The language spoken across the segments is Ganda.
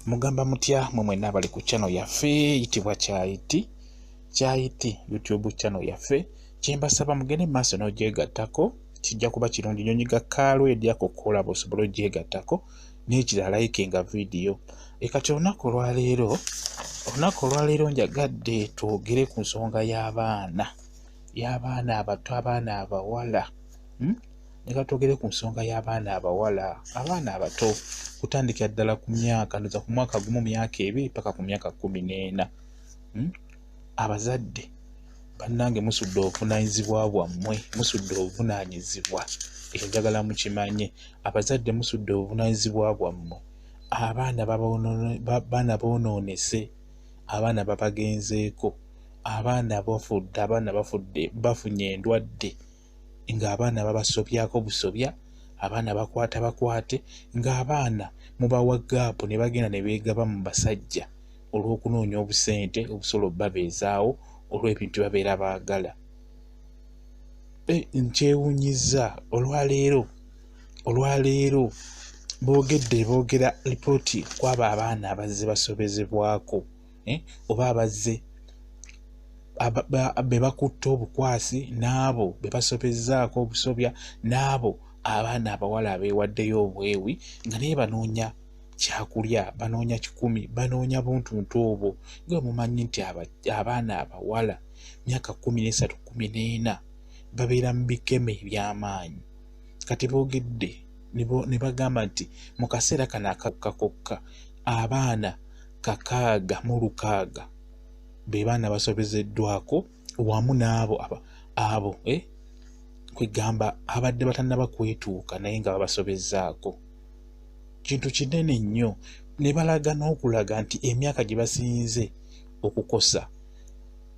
Mugamba mutya mwenna abali ku channel yaffe yitibwa Kyayiti YouTube channel yaffe. Kyembasaba mugende maaso n'ogyegattako, kijja kuba kirungi nnyo. Nyiga kaalo edyako kola osobole ogyegattako n'ekirala likinga video. Kati olunaku olwaleero njagadde twogere ku nsonga y'abaana abato, abaana abawala. Leka twogere ku nsonga y'abaana abawala, abaana abato kutandikira ddala ku myaka ndoza ku mwaka gumu, myaka 2 paka ku myaka 14. Abazadde bannange musudde obuvunaanyizibwa bwammwe, musudde obuvunaanyizibwa. Ekyo njagala mukimanye, abazadde musudde obuvunaanyizibwa bwammwe. Abaana boonoonese, abaana babagenzeeko, abaana bafudde, bafunye endwadde ng'abaana babasobyako busobya, abaana bakwate, ng'abaana mubawa gaapu ne bagenda ne beegaba mu basajja olw'okunoonya obusente obusobola obbabeezaawo olw'ebintu babeera baagala. Nkyewuunyizza olwaleero boogera lipooti kwaba abaana abazze basobezebwako, oba abazze be bakutte obukwasi, n'abo be basobezzaako obusobya, n'abo abaana abawala abeewaddeyo obwewi nga naye banoonya kyakulya, banoonya kikumi, banoonya buntuntu obwo. Nga mumanyi nti abaana abawala myaka 13, 14 babeera mu bikeme eby'amaanyi. Kati boogedde ne bagamba nti mu kaseera kano akakokka abaana 660 be baana basobezeddwako, wamu n'abo kwegamba abadde batannaba kwetuuka naye nga babasobezzaako. Kintu kinene nnyo. Ne balaga n'okulaga nti emyaka gye basinze okukosa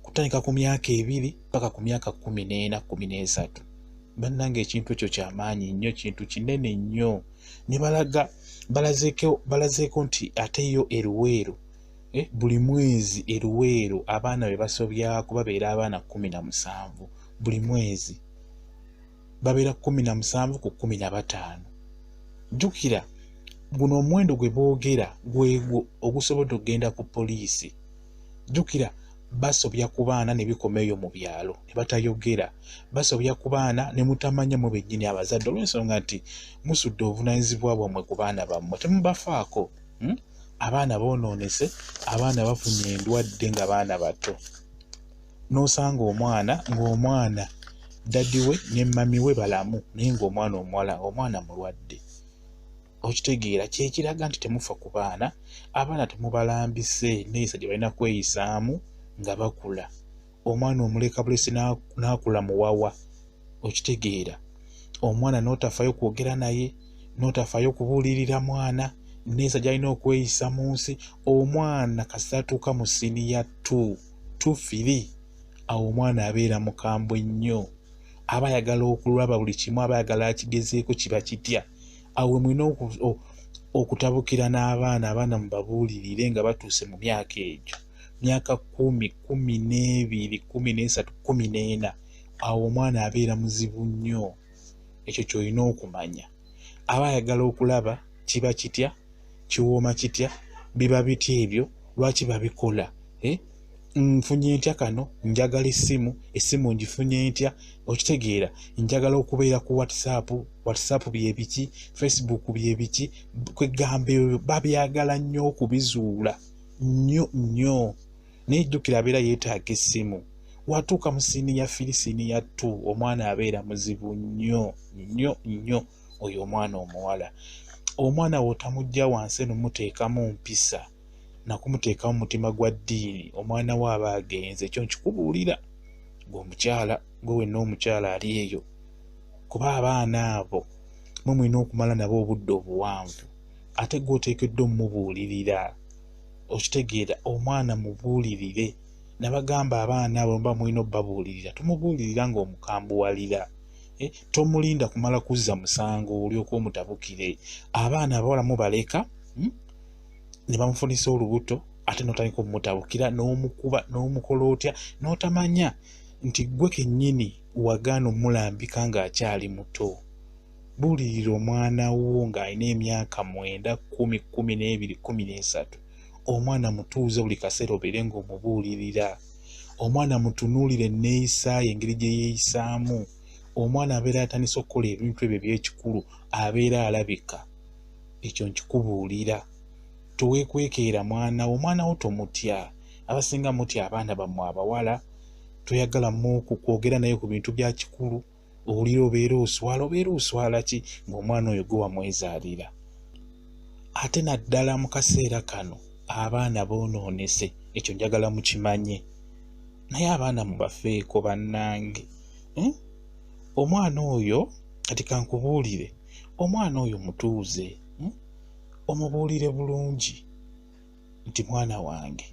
kutandika ku myaka 2 paka ku myaka 14, 13. Bannange ekintu ekyo kyamaanyi nnyo, kintu kinene nnyo. Ne balaga balazeeko nti ate yo eruweero, buli mwezi eruweero abaana be basobyako babeera abaana 17. Buli mwezi babeera 17 ku 15. Jjukira guno omuwendo gwe boogera gwegwo ogusobodde okugenda ku poliisi. Jjukira basobya ku baana ne bikomeeyo mu byalo ne batayogera, basobya ku baana ne mutamanya mu bennyini abazadde olw'ensonga nti musudde obuvunaanyizibwa bwammwe ku baana bammwe, temubafaako. Abaana boonoonese, abaana bafunye endwadde nga baana bato. N'osanga ng'omwana daddi we ne mami we balamu naye ng'omwana omuwala, omwana mulwadde. Okitegeera kyekiraga nti temufa ku baana. Abaana temubalambise neeyisa gye balina kweyisaamu nga bakula. Omwana omuleka bulesi n'akula muwawa. Okitegeera omwana n'otafaayo kwogera naye, n'otafaayo kubuulirira mwana, neeyisa gy'alina okweyisa mu nsi. Omwana kasita atuuka mu siniya 2, 3, awo omwana abeera mukambwe nnyo. Aba ayagala okulaba buli kimu, aba ayagala akigezeeko kiba kitya. Awo mulina okutabukira n'abaana, abaana mubabuulirire nga batuuse mu myaka egyo, myaka 10, 12, 13, 14. Awo omwana abeera muzibu nnyo. Ekyo ky'olina okumanya. Aba ayagala okulaba kiba kitya, kiwooma kitya, biba bitya ebyo, lwaki babikola. Nfunye ntya kano, njagala essimu ngifunye ntya. Okitegeera njagala okubeera ku WhatsApp bye biki, Facebook bye biki, kwegamba ebyo babyagala nnyo okubizuula nnyo. Naye jjukira abeera yeetaaga essimu. Watuuka mu siniya 3, siniya 2, omwana abeera muzibu nnyo. Oyo omwana omuwala. Omwana w'otamugja wansi n'omuteekamu mpisa nakumuteekamu mutima gwa ddiini, omwana we aba agenze. Ekyo nkikubuulira ng'omukyala, gwe wenna omukyala ali eyo, kuba abaana abo mwe mulina okumala nabo obudde obuwanvu, ate gwe oteekeddwa omubuulirira. Okitegeera omwana mubuulirire. Nabagamba abaana abo mba mulina obbabuulirira, tomubuulirira ng'omukambuwalira. Tomulinda kumala kuzza musango olyoka omutabukire. Abaana abawala mubaleka ne bamufunisa olubuto, ate n'otandika okumutabukira n'omukuba n'omukola otya, n'otamanya nti gwe kennyini wagaana omulambika ng'akyali muto. buulirira omwana wo ng'alina emyaka 9, 10, 12, 13. Omwana mutuuze buli kaseera obeere ng'omubuulirira. Omwana mutunuulire enneeyisa ye, engeri gye yeeyisaamu. Omwana abeera atandise okukola ebintu ebyo eby'ekikulu, abeera alabika. Ekyo nkikubuulira. Toweekwekeera mwana wo. Omwana wo tomutya. Abasinga mutya abaana bammwe abawala. Toyagala kwogera naye ku bintu bya kikulu. Owulira obeera oswala ki ng'omwana oyo gwe wamwezaalira? Ate naddala mu kaseera kano abaana boonoonese. Ekyo njagala mukimanye. Naye abaana mubafeeko bannange. Omwana oyo kati kankubuulire, omwana oyo mutuuze. Omubuulire bulungi nti mwana wange,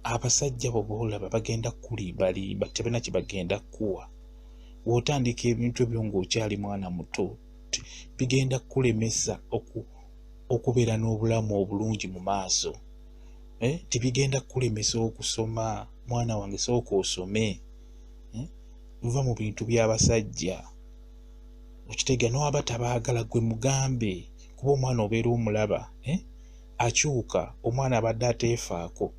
abasajja bo boolaba bagenda kulimbalimba, tebalina kye bagenda kuwa. W'otandika ebintu ebyo ng'okyali mwana muto, bigenda kulemesa okubeera n'obulamu obulungi mu maaso. Tibigenda kulemesa okusoma. Mwana wange, sooka osome. Muva mu bintu by'abasajja. Okitegeera n'oba tabaagala gwe mugambe, kuba omwana obeera omulaba. Akyuka, omwana abadde ateefaako,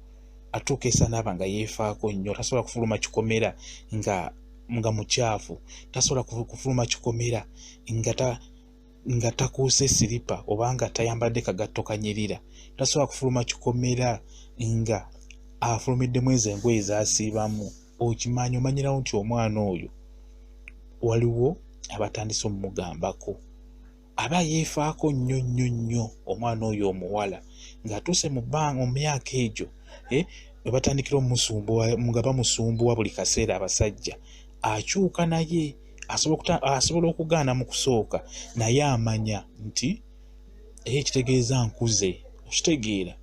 atuuka esanaaba nga yeefaako nnyo. Tasobola kufuluma kikomera nga mukyafu. Tasobola kufuluma kikomera nga takuuse siripa oba nga tayambadde kagatto kanyirira. Tasobola kufuluma kikomera nga afulumiddemu ezo engoye ezasiibamu. Okimanyi, omanyirawo nti omwana oyo waliwo abatandise omugambako. Aba yeefaako nnyo omwana oyo omuwala, ng'atuuse mu myaka egyo we batandikira nga bamusumbuwa buli kaseera abasajja. Akyuka naye asobola okugaana mu kusooka, naye amanya nti ekitegeeza nkuze. Okitegeera,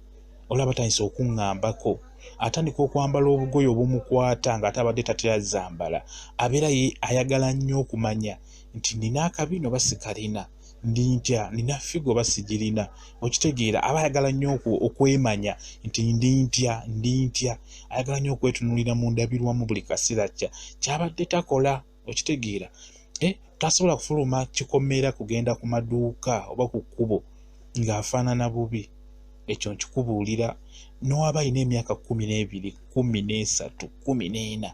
olaba batandise okuŋŋambako. Atandika okwambala obugoye obumukwata ng'ate abadde tatera zambala. Abeera ayagala nnyo okumanya nti nina akabino oba sikalina, ndi ntya, nina figo oba sigirina. Okitegeera, aba ayagala nnyo okwemanya nti ndi ntya. Ayagala nnyo okwetunuulira mu ndabirwamu buli kaseera kyabadde takola. Okitegeera, tasobola kufuluma kikomera kugenda ku maduuka oba ku kkubo ng'afaanana bubi. Ekyo nkikubuulira. N'oba alina emyaka 12, 13, 14,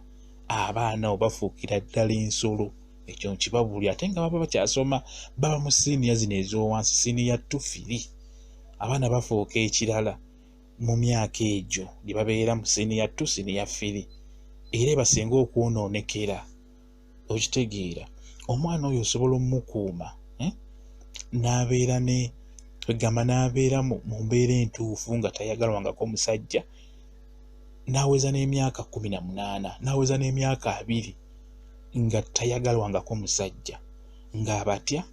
abaana obafuukira ddala ensolo. Ekyo nkibabuulira. Ate nga baba bakyasoma, baba mu siniya zino ez'owansi, siniya 2, 3. Abaana bafuuka ekirala mu myaka egyo gye babeera mu siniya 2, siniya 3. Era basinga okwonoonekera. Okitegeera, omwana oyo osobola omukuuma n'abeera n'abeera mu mbeera entuufu nga tayagalwangako musajja, n'aweza n'emyaka 18, n'aweza n'emyaka 20 nga tayagalwangako musajja, ng'abatya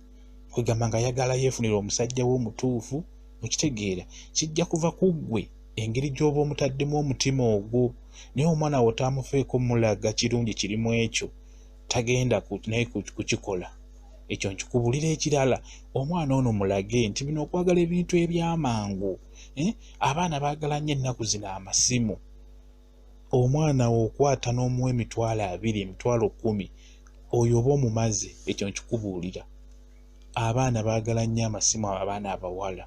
kwegamba ng'ayagala yeefunira omusajja we omutuufu. Okitegeera, kijja kuva ku ggwe engeri gy'oba omutaddemu omutima ogwo. Naye omwana wo tamufeeko mulaga kirungi kirimu ekyo, tagenda naye kukikola. Ekyo nkikubuulira. Ekirala, omwana ono mulage nti bino okwagala ebintu ebyamangu. Abaana baagala nnyo ennaku zino amasimu. Omwana wo okwata n'omuwa emitwalo 20, emitwalo 10, oyo oba omumaze. Ekyo nkikubuulira. Abaana baagala nnyo amasimu, abaana abawala.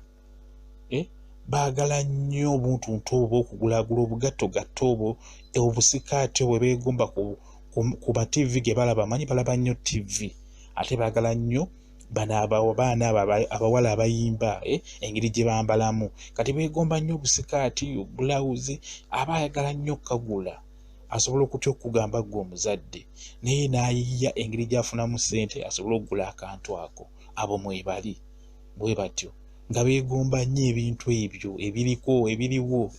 Baagala nnyo obuntuntu obwo, okugulaagula obugattogatto obwo, obusikaati obwo beegomba ku ba TV ge balaba. Manyi balaba nnyo TV. Ate baagala nnyo abaana abawala abayimba, engeri gye bambalamu. Kati beegomba nnyo obusikaati, bulawuzi. Aba ayagala nnyo okukagula. Asobola okutya okugamba gwe omuzadde, naye n'ayiya engeri gy'afunamu ssente asobole okugula akantu ako. Abo mwebali bwe batyo, nga beegomba nnyo ebintu ebyo ebiriwo.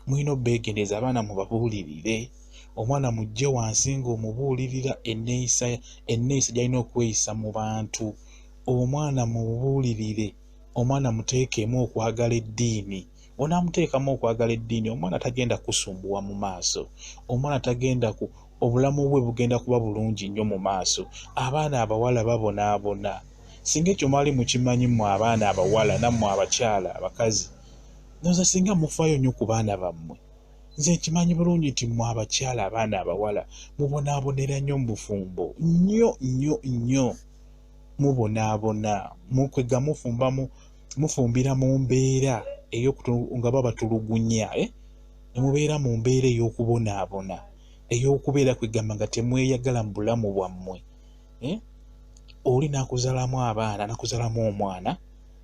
Mulina obbeegendereza abaana mubabuulirire. Omwana mujje wansi ng'omubuulirira enneeyisa gy'alina okweyisa mu bantu. Omwana mubuulirire. Omwana muteekemu okwagala eddiini. Onaamuteekamu okwagala eddiini, omwana tagenda kusumbuwa mu maaso. Omwana tagenda obulamu bwe bugenda kuba bulungi nnyo mu maaso. Abaana abawala babonaabona. Singa ekyo mwali mukimanyi mmwe abaana abawala, nammwe abakyala abakazi, nze singa mufaayo nnyo ku baana bammwe. Nze nkimanyi bulungi nti mmwe abakyala, abaana abawala mubonaabonera nnyo mu bufumbo nnyo. mubonaabona mukwega mufumbira mu mbeera nga babatulugunya ne mubeera mu mbeera ey'okubonaabona ey'okubeera kwegamba nga temweyagala mu bulamu bwammwe. Oli nakuzaalamu abaana, nakuzaalamu omwana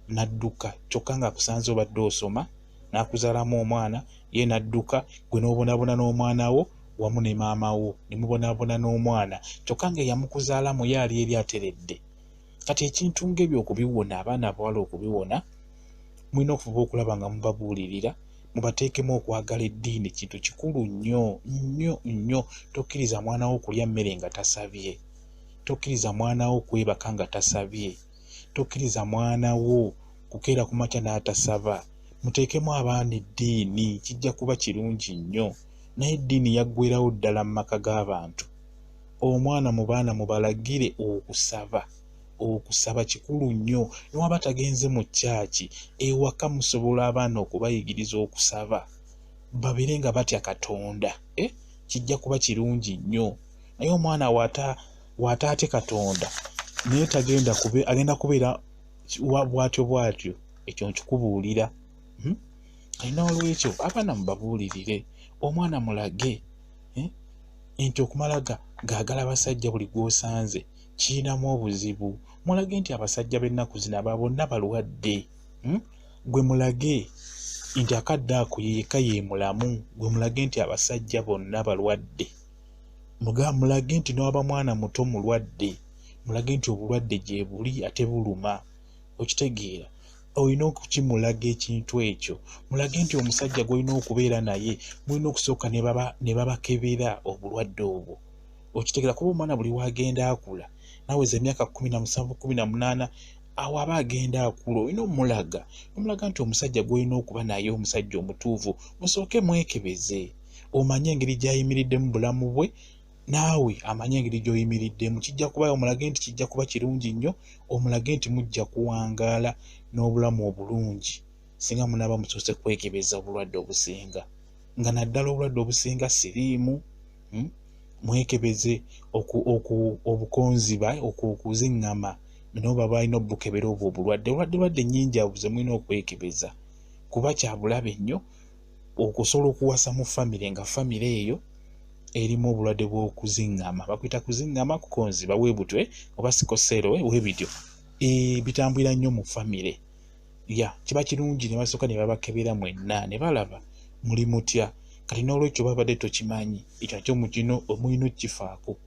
n'adduka kyokka ng'akusanze obadde osoma, nakuzaalamu omwana ye n'adduka, gwe n'obonaabona n'omwana wo wamu ne maama wo ne mubonaabona n'omwana kyokka nga eyamukuzaalamu ye ali eri ateredde. Kati ekintu ng'ebyo okubiwona, abaana abawala okubiwona, mulina okufuba okulaba nga mubabuulirira, mubateekemu okwagala eddiini. Kintu kikulu nnyo nnyo nnyo. Tokkiriza mwana wo okulya mmere nga tasabye, tokkiriza mwana wo kwebaka nga tasabye, tokkiriza mwana wo kukeera ku makya n'atasaba. Muteekemu abaana eddiini, kijja kuba kirungi nnyo. Naye eddiini yaggweerawo ddala mu maka g'abantu. Omwana mu baana mubalagire okusaba. Okusaba kikulu nnyo. Newaba tagenze mu kyaki, ewaka musobola abaana okubayigiriza okusaba, babeere nga batya Katonda. Kijja kuba kirungi nnyo. Naye omwana wataate Katonda naye agenda kubeera bw'atyo, ekyo nkikubuulira. Alina olwekyo abaana mubabuulirire, omwana mulage nti okumala gaagala abasajja buli gw'osanze kirinamu obuzibu. Mulage nti abasajja b'ennaku zino aba bonna balwadde. Gwe mulage nti akadde ako yeka ye mulamu. Gwe mulage nti abasajja bonna balwadde. Mulage nti n'oba mwana muto mulwadde. Mulage nti obulwadde gye buli ate buluma. Okitegeera? Olina okukimulaga ekintu ekyo. Mulage nti omusajja gw'olina okubeera naye mulina okusooka ne babakebera obulwadde obwo. Okitegeera? Kuba omwana buli wagenda akula, naweza emyaka 17, 18, awo aba agenda akula. Olina omulaga nti omusajja gw'olina okuba naye omusajja omutuufu. Musooke mwekebeze, omanye engeri gy'ayimiriddemu bulamu bwe, naawe amanye engeri gy'oyimiriddemu. Kijja kuba omulage nti kijja kuba kirungi nnyo, omulage nti mujja kuwangaala n'obulamu obulungi singa munaaba musoose kwekebeza obulwadde obusinga. Nga naddala obulwadde obusinga siriimu. Mwekebeze obukonziba, okuziŋŋama n'oba balina obukebera obwo obulwadde nnyingi abuze mulina okwekebeza kuba kya bulabe nnyo okusobola okuwasa mu famire nga famire eyo erimu obulwadde bw'okuziŋŋama. Bakuyita kuziŋŋama, kukonziba weebutwe oba sikosero weebityo. Bitambulira nnyo mu famire. Kiba kirungi ne basooka ne babakebera mwenna ne balaba muli mutya. Kati n'olwekyo babadde tokimanyi, ekyo nakyo omulina okkifaako.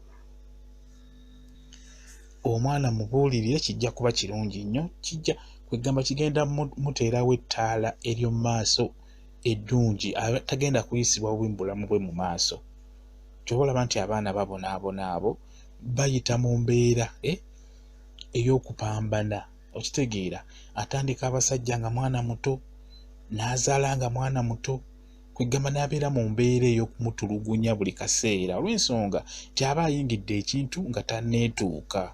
Omwana mubuulirire, kijja kuba kirungi nnyo. Kijja kwegamba kigenda muteerawo ettaala ery'omu maaso eddungi, tagenda kuyisibwa bubi mu bulamu bwe mu maaso. Kyoba olaba nti abaana babonaabona abo bayita mu mbeera ey'okupambana. Okitegeera? Atandika abasajja nga mwana muto, n'azaala nga mwana muto, kwegamba n'abeera mu mbeera ey'okumutulugunya buli kaseera olw'ensonga nti aba ayingidde ekintu nga tanneetuuka.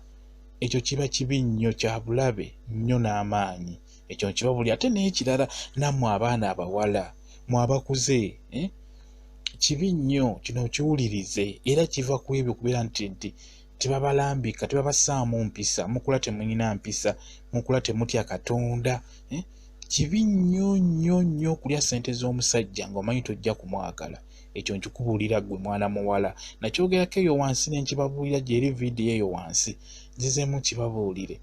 Ekyo kiba kibi nnyo, kya bulabe nnyo n'amaanyi. Ekyo kiba buli ate n'ekirala nammwe abaana abawala mwe abakuze kibi nnyo kino okiwulirize, era kiva ku ebyo okubeera nti tebabalambika, tebabasaamu mpisa, mukula temulina mpisa, mukula temutya Katonda. Kibi nnyo nnyo nnyo okulya ssente z'omusajja ng'omanyi tojja kumwagala. Ekyo nkikubuulira ggwe mwana muwala. Nakyogerako eyo wansi ne nkibabuulira gyeri vidiyo eyo wansi, nzizeemu kibabuulire.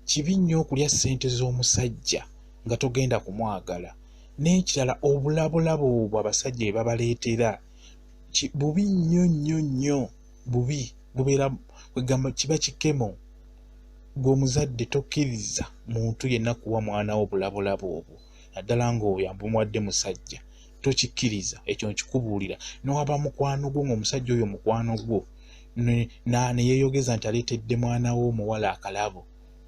Kibi nnyo okulya ssente z'omusajja nga togenda kumwagala. N'ekirala obulabulabo obwo abasajja bye babaleetera bubi nnyo nnyo nnyo, bubi bubeera kwegamba kiba kikemo. Gw'omuzadde tokkiriza muntu yenna kuwa mwana wo obulabulabo obwo, naddala ng'oyo abumuwadde musajja. Tokikkiriza, ekyo nkikubuulira. N'owaba mukwano gwo ng'omusajja oyo mukwano gwo ne yeeyogeza nti aleetedde mwana wo omuwala akalabo,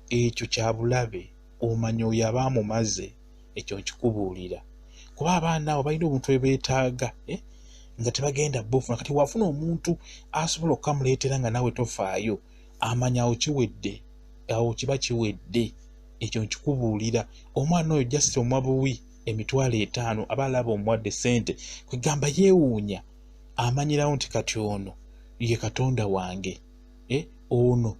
ekyo kya bulabe. Omanya oyo aba amumaze. Ekyo nkikubuulira. Kuba abaana abo balina omuntu we beetaaga nga tebagenda bufuna. Kati wafuna omuntu asobola okukamuleetera nga nawe tofaayo, amanya awo kiwedde, awo kiba kiwedde. Ekyo nkikubuulira. Omwana oyo just omwa buwi $50 aba alaba omuwadde ssente, kwegamba yeewuunya, amanyirawo nti kati ono ye Katonda wange, ono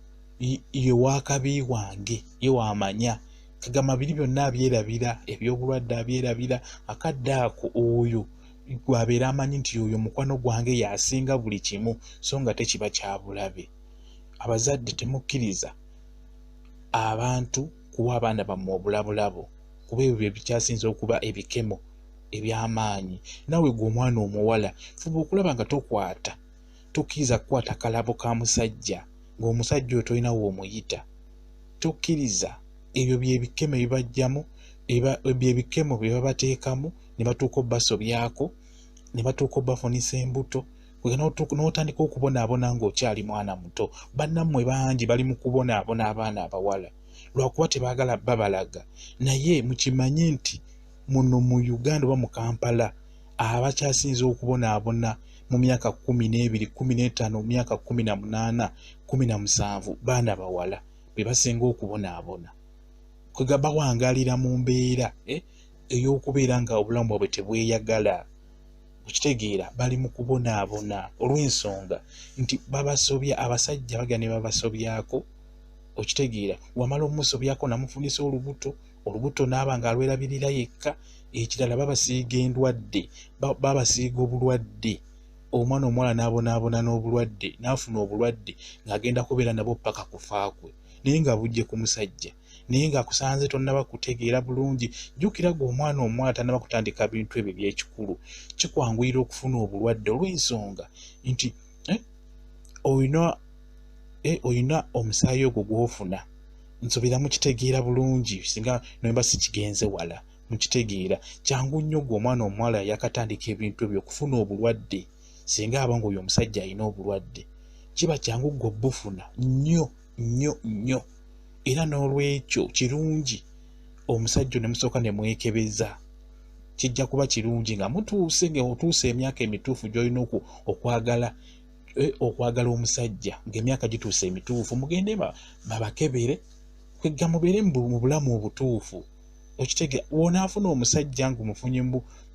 ye wakabi wange ye wamanya kagama biri byonna abyerabira ebyobulwadde abyerabira akadde ako oyo gwabeera amanyi nti oyo mukwano gwange yasinga buli kimu so nga tekiba kyabulabe. Abazadde temukkiriza abantu kuwa abaana bammwe obulabulabo kuba ebyo bikyasinza okuba ebikemo eby'amaanyi. Naawe gwe omwana omuwala fuba okulaba nga tokkiriza kukwata kalabo ka musajja ng'omusajja oyo tolina w'omuyita. Tokkiriza ebyo byebikemo ebibajjamu byebikemo bye babateekamu ne batuuka obbasobyako ne batuuka obbafunisa embuto n'otandika okubonaabona ng'okyali mwana muto. Bannammwe bangi bali mu kubonaabona abaana abawala lwakuba tebaagala babalaga, naye mukimanye nti muno mu Uganda oba mu Kampala abakyasinza okubonaabona mu myaka 12, 15, mu myaka 18, 17 baana bawala be basinga okubonaabona. Kwega bawangaalira mu mbeera ey'okubeera nga obulamu bwabwe tebweyagala. Okitegeera bali mu kubonaabona olw'ensonga nti babasobya, abasajja bagenda ne babasobyako. Okitegeera wamala omusobyako namufunisa olubuto n'aba nga alwerabirira yekka. Ekirala babasiiga endwadde, babasiiga obulwadde. Omwana omuwala n'abonaabona n'obulwadde, n'afuna obulwadde ng'agenda kubeera nabwo paka kufa kwe, naye nga bujje ku musajja, naye ng'akusanze tonnaba kutegeera bulungi. Jjukira gwe omwana omuwala tannaba kutandika bintu ebyo eby'ekikulu, kikwanguyira okufuna obulwadde olw'ensonga nti oyina omusaayi ogwo gw'ofuna. Nsobera mukitegeera bulungi singa nomba sikigenze wala, mukitegeera kyangu nnyo gwe omwana omuwala yakatandika ebintu ebyo okufuna obulwadde. Singa aba ng'oyo omusajja alina obulwadde kiba kyangu gwe obufuna nnyo nnyo nnyo. Era n'olwekyo kirungi omusajja ne musooka ne mwekebeza. Kijja kuba kirungi nga otuuse emyaka emituufu gy'olina okwagala omusajja, ng'emyaka gituuse emituufu mugende babakebere kwegga mubeere mu bulamu obutuufu. Okitegeera woonaafuna omusajja ng'omufunye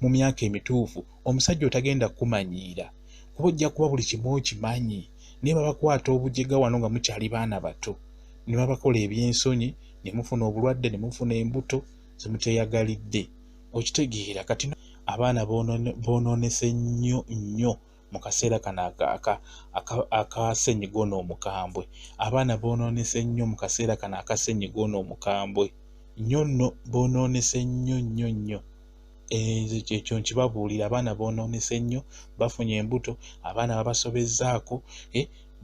mu myaka emituufu, omusajja otagenda kumanyiira kuba ojja kuba buli kimu okimanyi, naye babakwata obujega wano nga mukyali baana bato ne babakola ebyensonyi ne mufuna obulwadde ne mufuna embuto zemuteeyagalidde. Okitegeera kati abaana boonoonese nnyo nnyo mu kaseera kano aka ssenyiga ono omukambwe. Abaana boonoonese nnyo mu kaseera kano aka ssenyiga ono omukambwe nnyo nno, boonoonese nnyo nnyo nnyo. Ekyo nkibabuulira, abaana boonoonese nnyo, bafunye embuto, abaana babasobezzaako,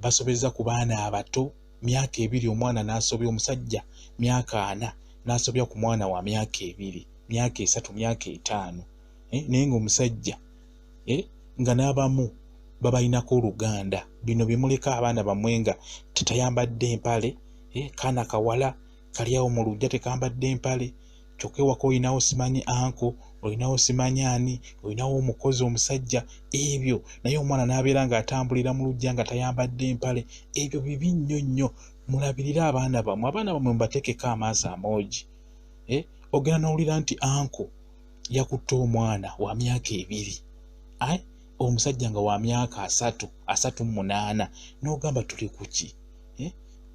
basobezza ku baana abato. Myaka 2 omwana n'asobya, omusajja myaka 4 n'asobya ku mwana wa myaka 2, myaka 3, myaka 5. Naye ng'omusajja nga n'abamu babayinako oluganda. Bino bimuleka abaana bammwe nga tetayambadde empale, kaana kawala kali awo mu luggya tekambadde empale, kyokka ewaka olinawo simanyi anko, olinawo simanyi ani, olinawo omukozi omusajja, ebyo naye omwana n'abeera ng'atambulira mu luggya nga tayambadde empale. Ebyo bibi nnyo nnyo. Mulabirire abaana bammwe mubateekeko amaaso amoogi. Ogenda n'owulira nti anko yakutte omwana wa myaka 2, omusajja nga wa myaka 38, n'ogamba tuli ku ki?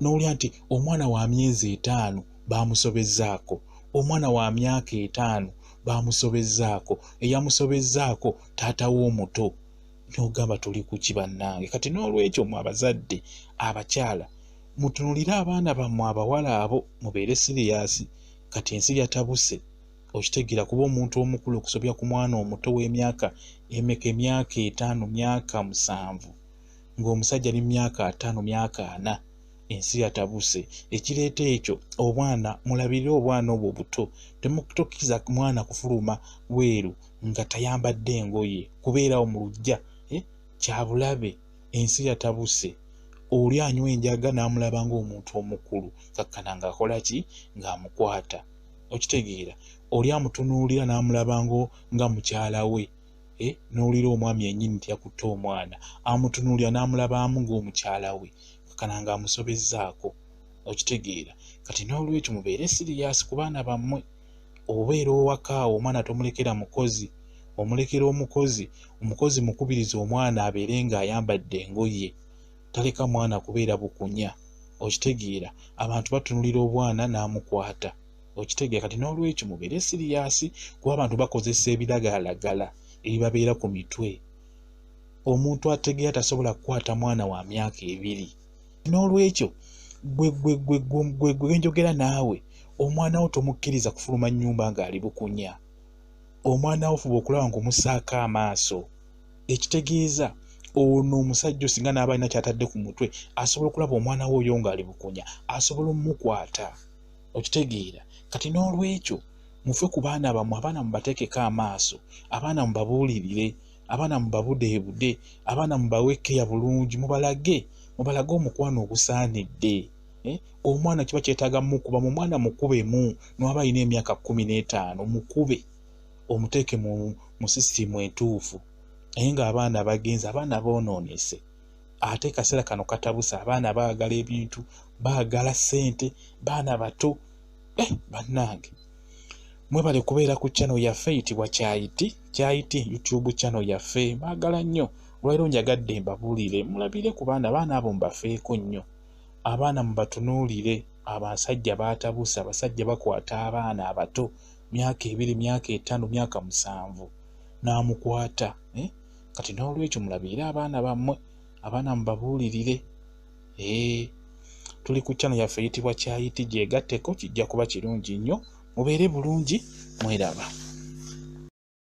N'owulira nti omwana wa myezi 5 baamusobezzaako, omwana wa myaka 5 baamusobezzaako, eyamusobezzaako taata w'omuto, n'ogamba tuli ku ki bannange? Kati n'olwekyo mu abazadde abakyala mutunulire abaana bammwe abawala abo mubeere siriyasi. Kati ensi yatabuse. Okitegeera kuba omuntu omukulu okusobya ku mwana omuto w'emyaka emeka, emyaka 5, myaka 7, ng'omusajja ali myaka 5, myaka 4. Ensi yatabuse. Ekireeta ekyo obwana mulabirire obwana obwo buto. Temutokkiriza mwana kufuluma weeru nga tayambadde engoye, kubeerawo mu luggya kyabulabe. Ensi yatabuse. Oli anywa enjaga n'amulaba ng'omuntu omukulu kakkana ng'akola ki? Ng'amukwata. Okitegeera oli amutunuulira n'amulaba nga mukyala we, n'owulira omwami yennyini yakutte omwana, amutunuulira n'amulabamu ng'omukyala we kakkana ng'amusobezzaako. Okitegeera kati n'olwekyo mubeere siriyasi ku baana bammwe. Obeera owaka omwana tomulekera mukozi, omulekera omukozi mukubiriza omwana abeere ng'ayambadde engoye. Taleka mwana kubeera bukunya. okitegeera abantu batunulira obwana n'amukwata okitegeera kati n'olwekyo mubeere siriyasi kuba abantu bakozesa ebiragalalagala ebibabeera ku mitwe omuntu ategeera tasobola kukwata mwana wa myaka 2 n'olwekyo gwe njogera naawe omwana wo tomukkiriza kufuluma nnyumba ng'ali bukunya omwana wo fuba okulaba ng'omusaako amaaso ekitegeeza ono omusajja osinga n'aba alina kyatadde ku mutwe asobola okulaba omwana wo oyo ng'ali bukunya asobola omukwata okitegeera kati n'olwekyo mufe ku baana bammwe abaana mubateekeko amaaso abaana mubabuulirire abaana mubabudeebude abaana mubawekeya bulungi mubalage omukwano ogusaanidde omwana kiba kyetaaga mukuba mu mwana mukubemu n'aba alina emyaka 15 mukube omuteeke mu sisitimu entuufu naye ng'abaana bagenze abaana boonoonese ate kaseera kano katabusa abaana baagala ebintu baagala ssente baana bato bannange mwebale kubeera ku channel yaffe eyitibwa Kyayiti YouTube channel yaffe baagala nnyo olwaliro njagadde mbabuulire mulabire ku baana abo mbafeeko nnyo abaana mubatunuulire abasajja baatabusa abasajja bakwata abaana abato myaka 2 myaka 5 myaka 7 n'amukwata kati n'olwekyo mulabire abaana bammwe abaana mubabuulirire tuli ku channel yaffe eyitibwa Kyayiti gyegatteko kijja kuba kirungi nnyo mubeere bulungi mweraba